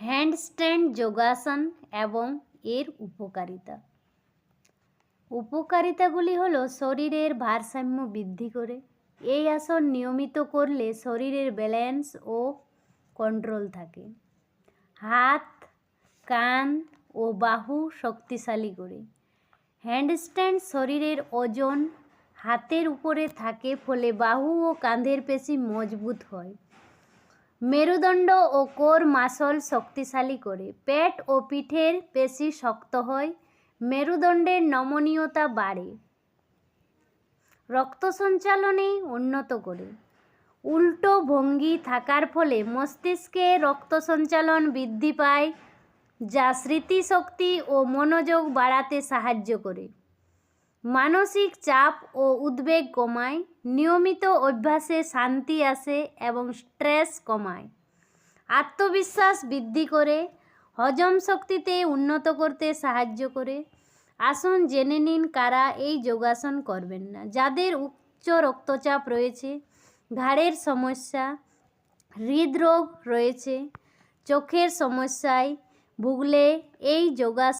Handstand যোগাসন এবং এর উপকারিতাগুলি হলো শরীরের ভারসাম্য বৃদ্ধি করে। এই আসন নিয়মিত করলে শরীরের ব্যালেন্স ও কন্ট্রোল থাকে। হাত, কাঁধ ও বাহু শক্তিশালী করে। হ্যান্ডস্ট্যান্ড শরীরের ওজন হাতের উপরে থাকে, ফলে বাহু ও কাঁধের পেশি মজবুত হয়। মেরুদণ্ড ও কোর মাসল শক্তিশালী করে। পেট ও পিঠের পেশি শক্ত হয়। মেরুদণ্ডের নমনীয়তা বাড়ে। রক্ত সঞ্চালনে উন্নত করে। উল্টো ভঙ্গি থাকার ফলে মস্তিষ্কে রক্ত সঞ্চালন বৃদ্ধি পায়, যা স্মৃতিশক্তি ও মনোযোগ বাড়াতে সাহায্য করে। মানসিক চাপ ও উদ্বেগ কমায়। নিয়মিত অভ্যাসে শান্তি আসে এবং স্ট্রেস কমায়। আত্মবিশ্বাস বৃদ্ধি করে। হজম শক্তিতে উন্নত করতে সাহায্য করে। আসুন জেনে নিন কারা এই যোগাসন করবেন না। যাদের উচ্চ রক্তচাপ রয়েছে, ঘাড়ের সমস্যা, হৃদরোগ রয়েছে, চোখের সমস্যায় ভুগলে এই যোগাসন